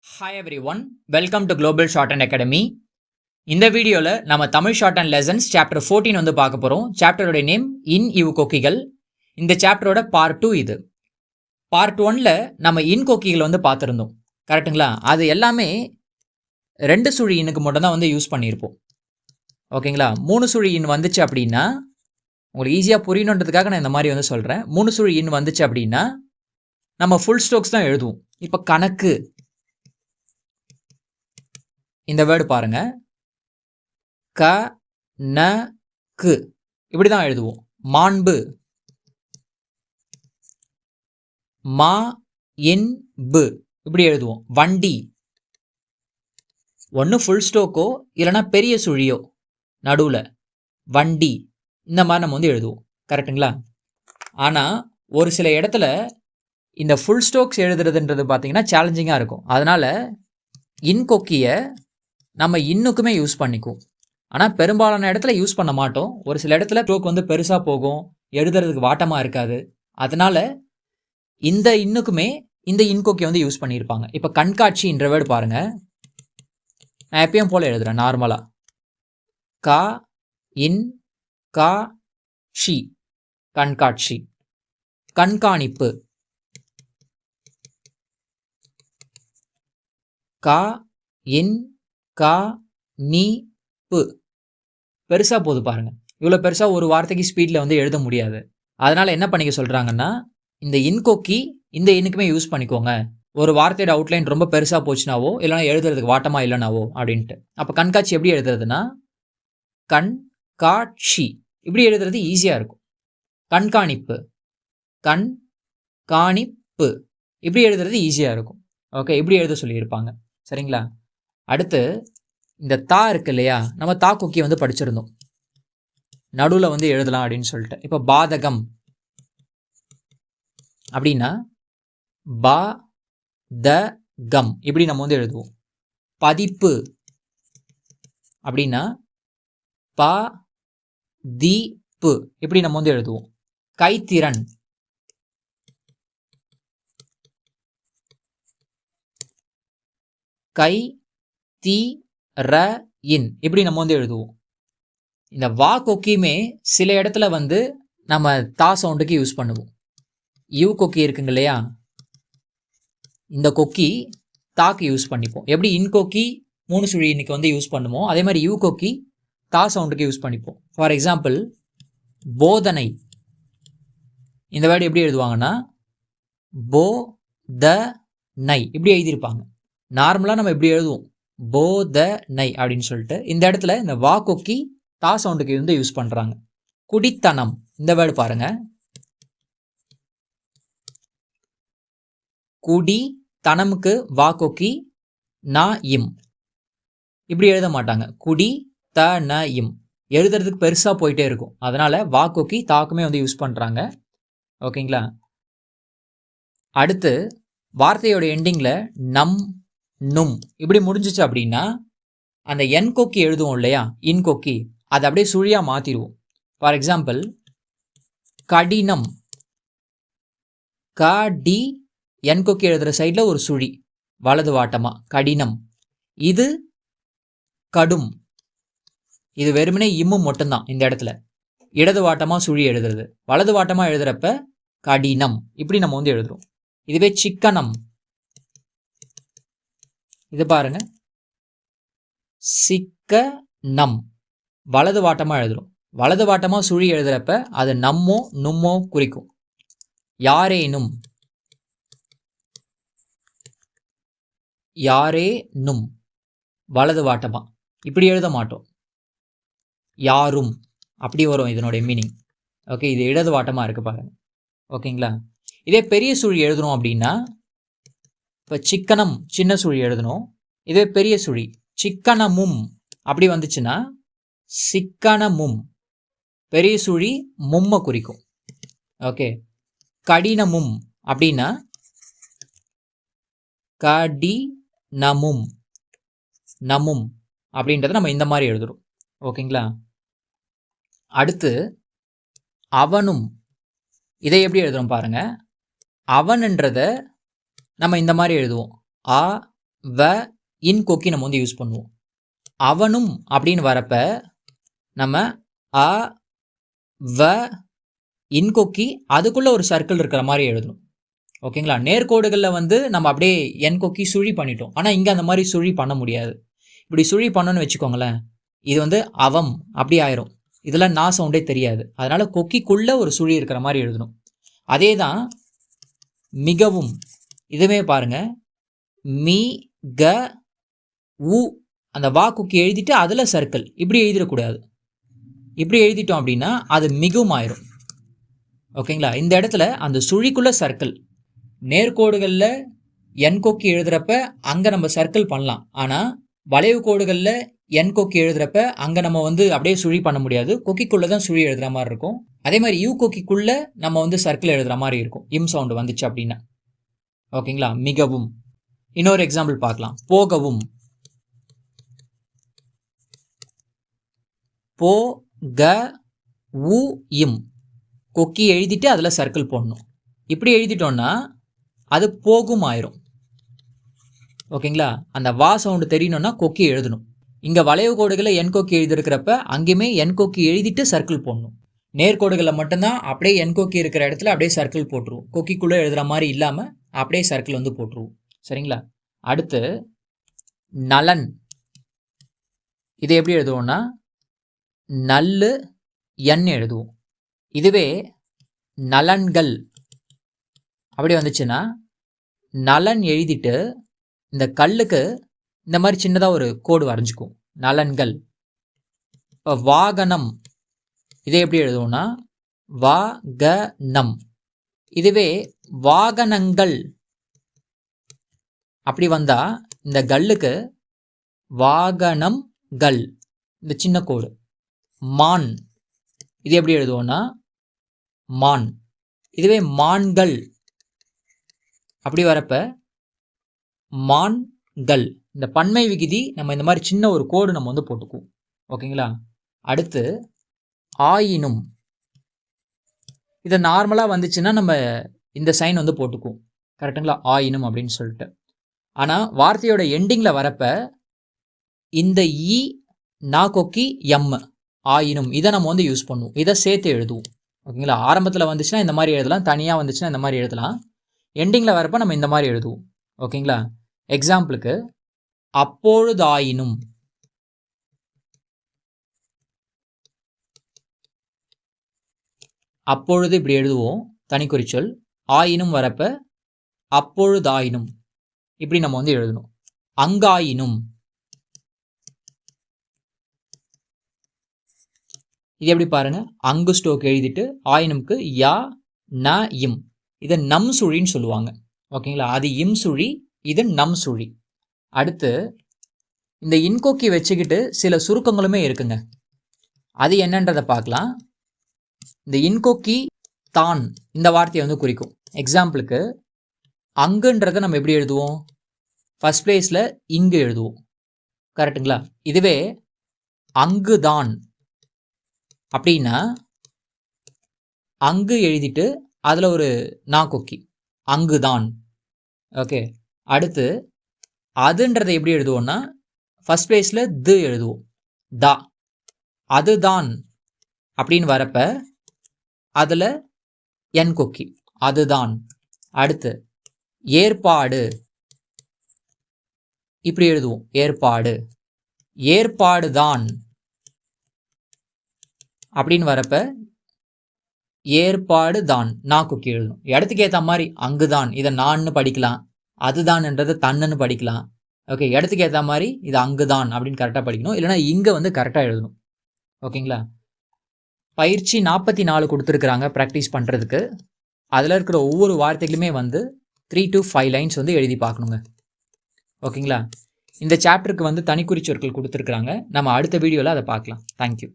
Hi every one, welcome to global short and academy. இந்த வீடியோவில் நம்ம Tamil short and lessons chapter 14 வந்து பார்க்க போகிறோம். சாப்டரோட நேம் இன் இவ் கொக்கிகள். இந்த சாப்டரோட பார்ட் 2 இது. பார்ட் 1ல் நம்ம இன் கொக்கிகள் வந்து பார்த்துருந்தோம், கரெக்டுங்களா? அது எல்லாமே 2 சுழி இன்னுக்கு மட்டும்தான் வந்து யூஸ் பண்ணியிருப்போம், ஓகேங்களா? 3 சுழி இன் வந்துச்சு அப்படின்னா, உங்களுக்கு ஈஸியாக புரியணுன்றதுக்காக நான் இந்த மாதிரி வந்து சொல்கிறேன். 3 சுழி இன் வந்துச்சு அப்படின்னா நம்ம ஃபுல் ஸ்டோக்ஸ் தான் எழுதுவோம். இப்போ கணக்கு, இந்த வேர்டு பாருங்க, க ந கு இப்படி தான் எழுதுவோம். மாண்பு, மா இன் பு இப்படி எழுதுவோம். வண்டி, ஒன்று ஃபுல் ஸ்டோக்கோ இல்லைனா பெரிய சுழியோ நடுவில் வண்டி, இந்த மாதிரி நம்ம வந்து எழுதுவோம், கரெக்டுங்களா? ஆனால் ஒரு சில இடத்துல இந்த ஃபுல் ஸ்டோக்ஸ் எழுதுறதுன்றது பார்த்தீங்கன்னா சேலஞ்சிங்காக இருக்கும். அதனால் இன் கொக்கியை நம்ம இன்னுக்குமே யூஸ் பண்ணிக்குவோம். ஆனால் பெரும்பாலான இடத்துல யூஸ் பண்ண மாட்டோம். ஒரு சில இடத்துல ஸ்ட்ரோக் வந்து பெருசாக போகும், எழுதுறதுக்கு வாட்டமாக இருக்காது. அதனால் இந்த இன்னுக்குமே இந்த இன்கோக்கை வந்து யூஸ் பண்ணியிருப்பாங்க. இப்போ கண்காட்சின்ற வேர்டு பாருங்கள், நான் எப்பயும் போல் எழுதுகிறேன் நார்மலாக. கா இன் கா ஷி, கண்காட்சி. கண்காணிப்பு, கா இன் கா நீ பு, பெருசாக போது பாருங்கள். இவ்வளோ பெருசாக ஒரு வார்த்தைக்கு ஸ்பீடில் வந்து எழுத முடியாது. அதனால் என்ன பண்ணிக்க சொல்கிறாங்கன்னா, இந்த இன்கோக்கி இந்த இன்னுக்குமே யூஸ் பண்ணிக்கோங்க. ஒரு வார்த்தையோட அவுட்லைன் ரொம்ப பெருசாக போச்சுனாவோ இல்லைனா எழுதுறதுக்கு வாட்டமாக இல்லைனாவோ அப்படின்ட்டு. அப்போ கண்காட்சி எப்படி எழுதுறதுன்னா, கண் காட்சி இப்படி எழுதுறது ஈஸியாக இருக்கும். கண்காணிப்பு, கண் காணிப்பு இப்படி எழுதுறது ஈஸியாக இருக்கும். ஓகே, இப்படி எழுத சொல்லியிருப்பாங்க, சரிங்களா? அடுத்து இந்த தா இருக்கு இல்லையா, நம்ம தா கொக்கி வந்து படிச்சிருந்தோம், நடுவில் வந்து எழுதலாம் அப்படின்னு சொல்லிட்டு. இப்போ பாதகம் அப்படின்னா பா த கம் இப்படி நம்ம வந்து எழுதுவோம். பதிப்பு அப்படின்னா பா தி பு இப்படி நம்ம வந்து எழுதுவோம். கைத்திறன், கை தி ர இன் இப்படி நம்ம வந்து எழுதுவோம். இந்த வா கொக்கியுமே சில இடத்துல வந்து நம்ம தா சவுண்டுக்கு யூஸ் பண்ணுவோம். யூ கொக்கி இருக்குங்க இல்லையா, இந்த கொக்கி தாக்கு யூஸ் பண்ணிப்போம். எப்படி இன் கொக்கி 3 சுழி இன்னைக்கு வந்து யூஸ் பண்ணுவோம், அதே மாதிரி யூ கொக்கி தா சவுண்டுக்கு யூஸ் பண்ணிப்போம். ஃபார் எக்ஸாம்பிள் போதனை, இந்த வேர்டு எப்படி எழுதுவாங்கன்னா போ த நை இப்படி எழுதியிருப்பாங்க. நார்மலாக நம்ம இப்படி எழுதுவோம், போத நை அப்படின்னு சொல்லிட்டு. இந்த இடத்துல இந்த வா கொக்கி தா சவுண்டுக்கு வந்து யூஸ் பண்ணுறாங்க. குடித்தனம், இந்த வேர்டு பாருங்க, குடி தனமுக்கு வா கொக்கி நா இம் இப்படி எழுத மாட்டாங்க. குடி த ந இம் எழுதுறதுக்கு பெருசாக போயிட்டே இருக்கும். அதனால வா கொக்கி தாக்குமே வந்து யூஸ் பண்ணுறாங்க, ஓகேங்களா? அடுத்து வார்த்தையோட எண்டிங்கில் நம் நும் இப்படி முடிஞ்சிச்சு அப்படின்னா அந்த என் கொக்கி எழுதுவோம் இல்லையா, இன் கொக்கி, அதை அப்படியே சுழியாக மாற்றிடுவோம். ஃபார் எக்ஸாம்பிள் கடினம், கடி என் கொக்கி எழுதுகிற சைடில் ஒரு சுழி வலது வாட்டமாக, கடினம். இது கடும், இது வெறுமனே இம்மும் மட்டும்தான். இந்த இடத்துல இடது வாட்டமாக சுழி எழுதுறது, வலது வாட்டமாக எழுதுறப்ப கடினம் இப்படி நம்ம வந்து எழுதுறோம். இதுவே சிக்கனம், இது பாருங்க, சிக்கனம் வலது வாட்டமாக எழுதுறோம். வலது வாட்டமாக சுழி எழுதுறப்ப அது நம்மோ நும்மோ குறிக்கும். யாரேனும், யாரேனும் வலது வாட்டமா இப்படி எழுத மாட்டோம். யாரும் அப்படி வரும் இதனுடைய மீனிங். ஓகே, இது இடது வாட்டமாக இருக்கு பாருங்க, ஓகேங்களா? இதே பெரிய சுழி எழுதணும் அப்படின்னா, இப்போ சிக்கனம் சின்ன சுழி எழுதணும். இதே பெரிய சுழி சிக்கனமும் அப்படி வந்துச்சுன்னா சிக்கனமும், பெரிய சுழி மும்மை குறிக்கும். ஓகே, கடினமும் அப்படின்னா கடினமும் நமும் அப்படின்றத நம்ம இந்த மாதிரி எழுதுறோம், ஓகேங்களா? அடுத்து அவனும், இதை எப்படி எழுதுறோம் பாருங்க. அவன்ன்றத நம்ம இந்த மாதிரி எழுதுவோம், அ வ இன் கொக்கி நம்ம வந்து யூஸ் பண்ணுவோம். அவனும் அப்படின்னு வரப்ப நம்ம அ வ இன் கொக்கி அதுக்குள்ள ஒரு சர்க்கிள் இருக்கிற மாதிரி எழுதணும். ஓகேங்களா? நேர்கோடுகளில் வந்து நம்ம அப்படியே என் கொக்கி சுழி பண்ணிட்டோம். ஆனால் இங்கே அந்த மாதிரி சுழி பண்ண முடியாது. இப்படி சுழி பண்ணணும்னு வச்சுக்கோங்களேன், இது வந்து அவம் அப்படி ஆயிரும். இதெல்லாம் நான் சவுண்டே தெரியாது. அதனால கொக்கிக்குள்ள ஒரு சுழி இருக்கிற மாதிரி எழுதணும். அதே தான் மிகவும். இதுவே பாருங்க, மீ க உ அந்த வா கொக்கி எழுதிட்டு அதில் சர்க்கிள் இப்படி எழுதிடக்கூடாது. இப்படி எழுதிட்டோம் அப்படின்னா அது மிகவும் ஆயிரும். ஓகேங்களா? இந்த இடத்துல அந்த சுழிக்குள்ள சர்க்கிள். நேர்கோடுகளில் என் கொக்கி எழுதுறப்ப அங்கே நம்ம சர்க்கிள் பண்ணலாம். ஆனால் வளைவு கோடுகளில் என் கொக்கி எழுதுறப்ப அங்கே நம்ம வந்து அப்படியே சுழி பண்ண முடியாது. கொக்கிக்குள்ளே தான் சுழி எழுதுகிற மாதிரி இருக்கும். அதே மாதிரி யூ கொக்கிக்குள்ளே நம்ம வந்து சர்க்கிள் எழுதுகிற மாதிரி இருக்கும் இம் சவுண்டு வந்துச்சு அப்படின்னா. ஓகேங்களா? மிகவும். இன்னொரு எக்ஸாம்பிள் பார்க்கலாம். போகவும். போ க உ இம். கொக்கி எழுதிட்டு அதில் சர்க்கிள் போடணும். இப்படி எழுதிட்டோம்னா அது போகும் ஆயிரும். ஓகேங்களா? அந்த வா சவுண்டு தெரியணும்னா கொக்கி எழுதணும். இங்கே வளைவு கோடுகளில் என் கொக்கி எழுதிருக்கிறப்ப அங்கேயுமே என் கொக்கி எழுதிட்டு சர்க்கிள் போடணும். நேர்கோடுகளில் மட்டும்தான் அப்படியே என் கொக்கி இருக்கிற இடத்துல அப்படியே சர்க்கிள் போட்டுருவோம். கொக்கிக்குள்ளே எழுதுகிற மாதிரி இல்லாமல் அப்படியே சர்க்கிள் வந்து போட்டுருவோம். சரிங்களா? அடுத்து நலன். இதை எப்படி எழுதுவோம்னா நல்லு என் எழுதுவோம். இதுவே நலன்கள் அப்படி வந்துச்சுன்னா நலன் எழுதிட்டு இந்த கல்லுக்கு இந்த மாதிரி சின்னதாக ஒரு கோடு வரைஞ்சிக்கும். நலன்கள். இப்போ வாகனம். இதை எப்படி எழுதுவோம்னா வாகனம். இதுவே வாகனங்கள் அப்படி வந்தா இந்த கல்லுக்கு வாகனம்கள் இந்த சின்ன கோடு. மான். இது எப்படி எழுதுவோம்னா மான். இதுவே மான்கள் அப்படி வரப்ப மான்கள். இந்த பன்மை விகுதி நம்ம இந்த மாதிரி சின்ன ஒரு கோடு நம்ம வந்து போட்டுக்குவோம். ஓகேங்களா? அடுத்து ஆயினும். இதை நார்மலாக வந்துச்சுன்னா நம்ம இந்த சைன் வந்து போட்டுக்குவோம். கரெக்டுங்களா? ஆயினும் அப்படின்னு சொல்லிட்டு. ஆனால் வார்த்தையோட எண்டிங்கில் வரப்ப இந்த இ நா கொக்கி எம் ஆயினும் இதை நம்ம வந்து யூஸ் பண்ணுவோம். இதை சேர்த்து எழுதுவோம். ஓகேங்களா? ஆரம்பத்தில் வந்துச்சுன்னா இந்த மாதிரி எழுதலாம், தனியாக வந்துச்சுன்னா இந்த மாதிரி எழுதலாம். எண்டிங்கில் வரப்போ நம்ம இந்த மாதிரி எழுதுவோம். ஓகேங்களா? எக்ஸாம்பிளுக்கு அப்பொழுதாயினும். அப்பொழுது இப்படி எழுதுவோம் தனிக்குறிச்சொல். ஆயினும் வரப்ப அப்பொழுதாயினும் இப்படி நம்ம வந்து எழுதணும். அங்காயினும். இது எப்படி பாருங்க, அங்கு ஸ்டோக் எழுதிட்டு ஆயினும்க்கு யா ந இம். இதை நம் சுழின்னு சொல்லுவாங்க. ஓகேங்களா? அது இம் சுழி, இது நம் சுழி. அடுத்து இந்த இன்கொக்கி வச்சுக்கிட்டு சில சுருக்கங்களுமே இருக்குங்க. அது என்னன்றதை பார்க்கலாம். இந்த இன்கொக்கி தான் இந்த வார்த்தையை வந்து குறிக்கும். எக்ஸாம்பிளுக்கு அங்குன்றதை நம்ம எப்படி எழுதுவோம்? ஃபர்ஸ்ட் பிளேஸில் இங்கு எழுதுவோம். கரெக்டுங்களா? இதுவே அங்குதான் அப்படின்னா அங்கு எழுதிட்டு அதில் ஒரு நா கொக்கி அங்குதான். ஓகே. அடுத்து அதுன்றதை எப்படி எழுதுவோம்னா ஃபர்ஸ்ட் பிளேஸில் து எழுதுவோம். தா. அதுதான் அப்படின்னு வரப்ப அதில் என் கொக்கி அதுதான். அடுத்து ஏற்பாடு இப்படி எழுதுவோம். ஏற்பாடு. ஏற்பாடு தான் அப்படின்னு வரப்ப ஏற்பாடு தான் நா கொக்கி எழுதணும். இடத்துக்கு ஏற்ற மாதிரி அங்குதான் இதை நான்னு படிக்கலாம், அதுதான்ன்றதை தன்னுன்னு படிக்கலாம். ஓகே. இடத்துக்கு ஏற்ற மாதிரி இது அங்குதான் அப்படின்னு கரெக்டாக படிக்கணும். இல்லைனா இங்கே வந்து கரெக்டாக எழுதணும். ஓகேங்களா? பயிற்சி 44 கொடுத்துருக்குறாங்க ப்ராக்டிஸ் பண்ணுறதுக்கு. அதில் இருக்கிற ஒவ்வொரு வார்த்தைகளுமே வந்து 3 to 5 லைன்ஸ் வந்து எழுதி பார்க்கணுங்க. ஓகேங்களா? இந்த சாப்டருக்கு வந்து தனிக்குறிச்சொற்கள் கொடுத்துருக்குறாங்க. நம்ம அடுத்த வீடியோவில் அதை பார்க்கலாம். தேங்க்யூ.